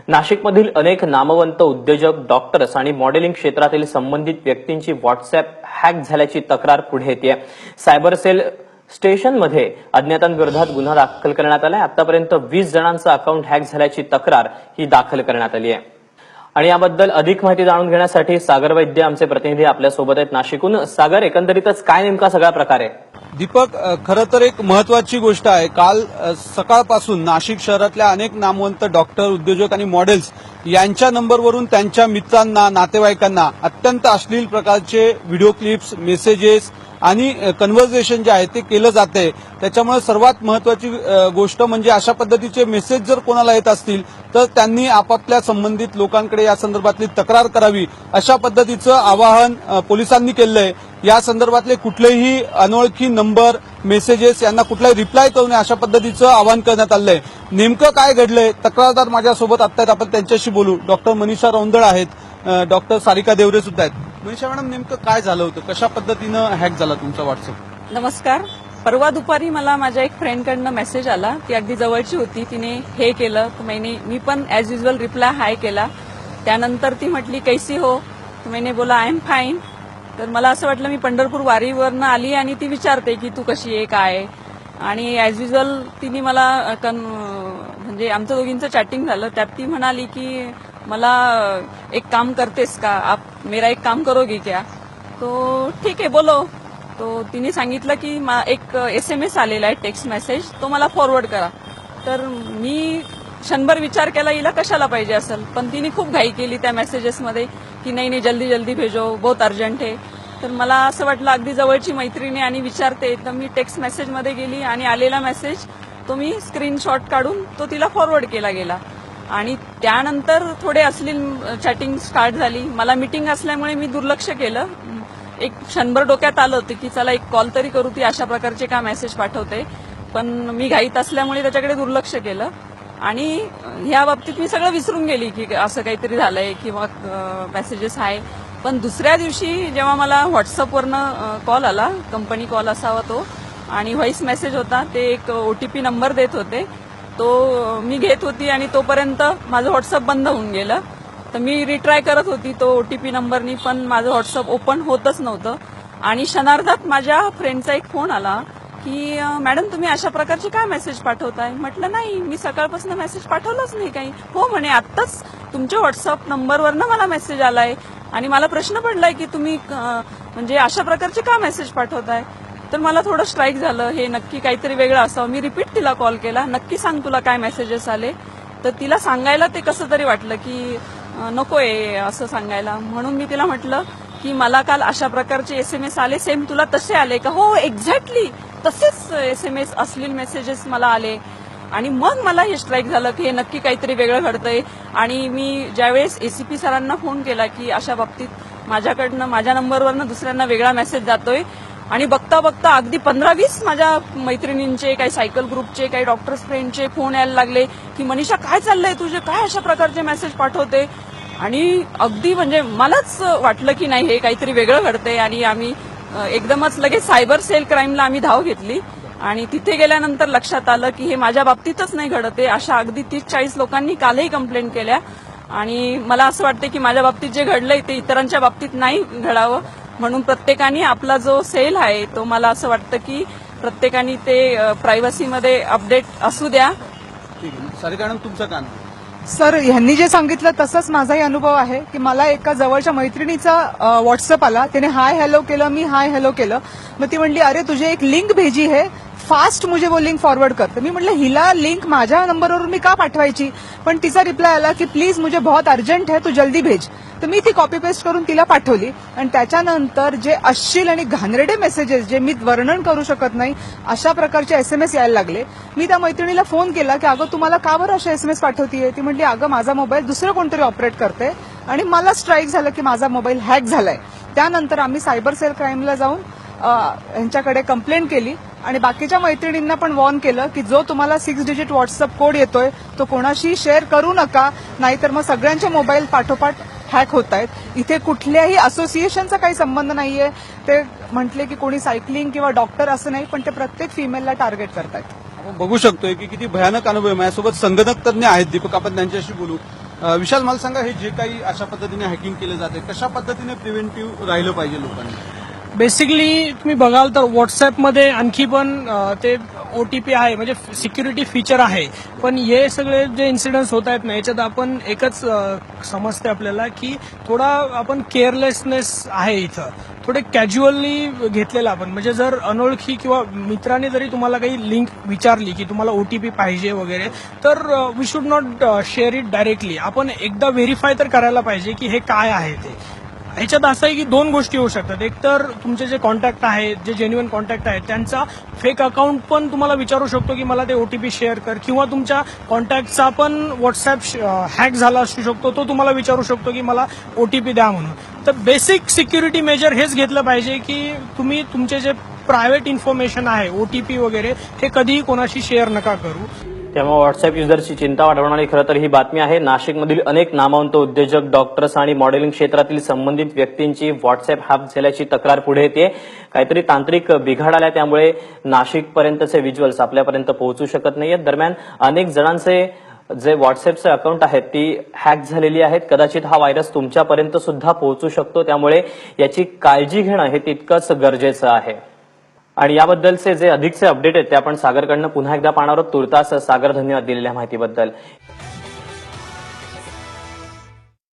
नाशिकमधील अनेक नामवंत उद्योजक, डॉक्टर्स आणि मॉडेलिंग क्षेत्रातील संबंधित व्यक्तींची व्हॉट्सअॅप हॅक झाल्याची तक्रार पुढे येते। सायबर सेल स्टेशनमध्ये अज्ञातांविरोधात गुन्हा दाखल करण्यात आलाय। आतापर्यंत 20 जणांचं अकाउंट हॅक झाल्याची तक्रार ही दाखल करण्यात आली आहे। आणि याबद्दल अधिक माहिती जाणून घेण्यासाठी सागर वैद्य आमचे प्रतिनिधी आपल्या सोबत आहेत नाशिकहून। सागर, एकंदरीतच काय नेमका सगळा प्रकार आहे? दीपक, खरं तर एक महत्वाची गोष्ट आहे। काल सकाळपासून नाशिक शहरातल्या अनेक नामवंत डॉक्टर, उद्योजक आणि मॉडेल्स यांच्या नंबरवरून त्यांच्या मित्रांना, नातेवाईकांना अत्यंत अश्लील प्रकारचे व्हिडिओ क्लिप्स, मेसेजेस आणि कन्व्हर्सेशन जे आहे ते केलं जाते। त्याच्यामुळे सर्वात महत्वाची गोष्ट म्हणजे अशा पद्धतीचे मेसेज जर कोणाला येत असतील तर त्यांनी आपापल्या संबंधित लोकांकडे या संदर्भातली तक्रार करावी, अशा पद्धतीचं आवाहन पोलिसांनी केलं आहे। या संदर्भातले कुठलेही अनोळखी नंबर, मेसेजेस यांना कुठलाही रिप्लाय करू नये, अशा पद्धतीचं आवाहन करण्यात आलंय। नेमकं काय घडलंय, तक्रारदार माझ्यासोबत आता आपण त्यांच्याशी बोलू। डॉक्टर मनीषा रौंदळ आहेत, डॉक्टर सारिका देवरे सुद्धा आहेत। मनीषा मॅडम, नेमकं काय झालं होतं, कशा पद्धतीनं हॅक झाला तुमचा व्हॉट्सअप? नमस्कार। परवा दुपारी मला माझ्या एक फ्रेंडकडनं मेसेज आला, ती अगदी जवळची होती, तिने हे केलं तर मी पण ॲज युजल रिप्लाय हाय केला। त्यानंतर ती म्हटली कैसी हो, तर मैंने बोला आय एम फाईन। तर मला असं वाटलं मी पंढरपूर वारीवरनं आली आणि ती विचारते की तू कशी आहे, काय आहे। आणि ॲज युजल तिने मला म्हणजे आमचं दोघींचं चॅटिंग झालं। त्यात ती म्हणाली की मला एक काम करतेस का, आप मेरा एक काम करोगी क्या? तो ठीक आहे बोलो। तो तिने सांगितलं की एक SMS आलेला आहे, टेक्स्ट मेसेज, तो मला फॉरवर्ड करा। तर मी क्षणभर विचार केला हिला कशाला पाहिजे असेल, पण तिने खूप घाई केली त्या मेसेजेसमध्ये की नाही जल्दी जल्दी भेजो, बहुत अर्जंट आहे। तर मला असं वाटलं अगदी जवळची मैत्रिणी आणि विचारते, तर मी टेक्स्ट मेसेजमध्ये गेली आणि आलेला मेसेज तो मी स्क्रीनशॉट काढून तो तिला फॉरवर्ड केला गेला। आणि त्यानंतर थोडे अश्लील चॅटिंग स्टार्ट झाली। मला मीटिंग असल्यामुळे मी दुर्लक्ष केलं। एक क्षणभर डोक्यात आलं होतं की चला एक कॉल तरी करू, ती अशा प्रकारचे का मेसेज पाठवते, पण मी घाईत असल्यामुळे त्याच्याकडे दुर्लक्ष केलं आणि ह्या बाबतीत मी सगळं विसरून गेली की असं काहीतरी झालंय किंवा मेसेजेस आहे। पण दुसऱ्या दिवशी जेव्हा मला व्हॉट्सअपवरनं कॉल आला, कंपनी कॉल असावा तो, आणि व्हॉइस मेसेज होता, ते एक OTP नंबर देत होते, तो मी घेत होती आणि तोपर्यंत माझं व्हॉट्सअप बंद होऊन गेलं। तर मी रिट्राय करत होती तो OTP नंबरनी, पण माझं व्हॉट्सअप ओपन होतच नव्हतं। आणि क्षणार्धात माझ्या फ्रेंडचा एक फोन आला की मॅडम तुम्ही अशा प्रकारचे काय मेसेज पाठवताय? म्हटलं नाही, मी सकाळपासून मेसेज पाठवलाच नाही काही। हो म्हणे, आत्ताच तुमच्या व्हॉट्सअप नंबरवरनं मला मेसेज आलाय आणि मला प्रश्न पडलाय की तुम्ही म्हणजे अशा प्रकारचे का मेसेज पाठवताय? तर मला थोडं स्ट्राईक झालं, हे नक्की काहीतरी वेगळं असावं। मी रिपीट तिला कॉल केला, नक्की सांग तुला काय मेसेजेस आले। तर तिला सांगायला ते कसं तरी वाटलं की नकोय असं सांगायला, म्हणून मी तिला म्हटलं की मला काल अशा प्रकारचे SMS आले, सेम तुला तसे आले का? हो एक्झॅक्टली तसेच SMS अश्लील मेसेजेस मला आले। आणि मग मला हे स्ट्राईक झालं की हे नक्की काहीतरी वेगळं घडतंय। आणि मी ज्यावेळेस ACP सरांना फोन केला की अशा बाबतीत माझ्याकडनं माझ्या नंबरवरनं दुसऱ्यांना वेगळा मेसेज जातोय, आणि बघता बघता अगदी 15-20 माझ्या मैत्रिणींचे, काही सायकल ग्रुपचे, काही डॉक्टर्स फ्रेंडचे फोन यायला लागले की मनीषा काय चाललंय तुझे, काय अशा प्रकारचे मेसेज पाठवते? आणि अगदी म्हणजे मलाच वाटलं की नाही हे काहीतरी वेगळं घडतंय। आणि आम्ही एकदमच लगेच सायबर सेल क्राईमला आम्ही धाव घेतली आणि तिथे गेल्यानंतर लक्षात आलं की हे माझ्या बाबतीतच नाही घडते, अशा अगदी 30-40 लोकांनी कालही कंप्लेंट केल्या। आणि मला असं वाटतं की माझ्या बाबतीत जे घडलंय ते इतरांच्या बाबतीत नाही घडावं, म्हणून प्रत्येकाने आपला जो सेल आहे तो मला असं वाटतं की प्रत्येकाने ते प्रायव्हसीमध्ये अपडेट असू द्या। ठीक आहे, सारिका मॅडम तुमचं काय? सर, ह्यांनी जे सांगितलं तसंच माझाही अनुभव आहे की मला एका जवळच्या मैत्रिणीचा व्हॉट्सअप आला, तिने हाय हॅलो केलं, मी हाय हॅलो केलं, मग ती म्हणली अरे तुझे एक लिंक भेजी है, फास्ट मुझे वो लिंक फॉरवर्ड कर। तर मी म्हटलं हिला लिंक माझ्या नंबरवरून मी का पाठवायची, पण तिचा रिप्लाय आला की प्लीज मुझे बहुत अर्जंट है, तू जल्दी भेज। तर मी ती कॉपी पेस्ट करून तिला पाठवली आणि त्याच्यानंतर जे अश्लील आणि घाणेरडे मेसेजेस, जे मी वर्णन करू शकत नाही अशा प्रकारचे SMS यायला लागले। मी त्या मैत्रिणीला फोन केला की अगं तुम्हाला का बरं अशा SMS पाठवतीये? ती म्हटली अगं माझा मोबाईल दुसरं कोणतरी ऑपरेट करते आणि मला स्ट्राईक झालं की माझा मोबाईल हॅक झालाय। त्यानंतर आम्ही सायबर सेल क्राईमला जाऊन यांच्याकडे कंप्लेंट केली आणि बाकीच्या मैत्रिणींना पण वॉर्न केलं की जो तुम्हाला 6 डिजिट व्हॉट्सअप कोड येतोय तो कोणाशी शेअर करू नका, नाहीतर मग सगळ्यांचे मोबाईल पाठोपाठ हॅक होत आहेत। इथे कुठल्याही असोसिएशनचा काही संबंध नाहीये। ते म्हटले की कोणी सायकलिंग किंवा डॉक्टर असं नाही, पण ते प्रत्येक फिमेलला टार्गेट करतायत। आपण बघू शकतोय की किती भयानक अनुभव आहे। माझ्यासोबत संगणक तज्ञ आहेत दीपक, आपण त्यांच्याशी बोलू। विशाल, मला सांगा, हे जे काही अशा पद्धतीने हॅकिंग केलं जाते, कशा पद्धतीने प्रिव्हेंटिव्ह राहिलं पाहिजे लोकांनी? बेसिकली तुम्ही बघाल तर व्हॉट्सअपमध्ये आणखी पण ते OTP आहे, म्हणजे सिक्युरिटी फीचर आहे. पण हे सगळे जे इन्सिडेंट्स होत आहेत ना, याच्यात आपण एकच समजते आपल्याला की थोडा आपण केअरलेसनेस आहे इथं, थोडे कॅज्युअली घेतलेलं आपण. म्हणजे जर अनोळखी किंवा मित्राने जरी तुम्हाला काही लिंक विचारली की तुम्हाला OTP पाहिजे वगैरे, तर we should not share it directly. आपण एकदा व्हेरीफाय तर करायला पाहिजे की हे काय आहे ते. ह्याच्यात असं आहे की दोन गोष्टी होऊ शकतात. एक तर तुमचे जे कॉन्टॅक्ट आहेत, जे जेन्युइन कॉन्टॅक्ट आहेत, त्यांचा फेक अकाउंट पण तुम्हाला विचारू शकतो की मला ते OTP शेअर कर, किंवा तुमच्या कॉन्टॅक्टचा पण व्हॉट्सअप हॅक झाला असू शकतो, तो तुम्हाला विचारू शकतो की मला OTP द्या म्हणून. तर बेसिक सिक्युरिटी मेजर हेच घेतलं पाहिजे की तुम्ही तुमचे जे प्रायव्हेट इन्फॉर्मेशन आहे, OTP वगैरे, हे कधीही कोणाशी शेअर नका करू. त्यामुळे व्हॉट्सअप युजर्सची चिंता वाढवणारी खरं तर ही बातमी आहे. नाशिकमधील अनेक नामवंत उद्योजक, डॉक्टर्स आणि मॉडेलिंग क्षेत्रातील संबंधित व्यक्तींची व्हॉट्सअप हॅक झाल्याची तक्रार पुढे येते. काहीतरी तांत्रिक बिघाड आला, त्यामुळे नाशिकपर्यंतचे व्हिज्युअल्स आपल्यापर्यंत पोहोचू शकत नाहीयेत. दरम्यान अनेक जणांचे जे व्हॉट्सअपचे अकाउंट आहेत ती हॅक झालेली आहेत. कदाचित हा व्हायरस तुमच्यापर्यंत सुद्धा पोहोचू शकतो, त्यामुळे याची काळजी घेणं हे तितकंच गरजेचं आहे. आणि याबद्दलचे जे अधिकचे अपडेट आहेत ते आपण सागरकडनं पुन्हा एकदा पाहणार आहोत. तुर्तास सागर, धन्यवाद दिलेल्या माहितीबद्दल.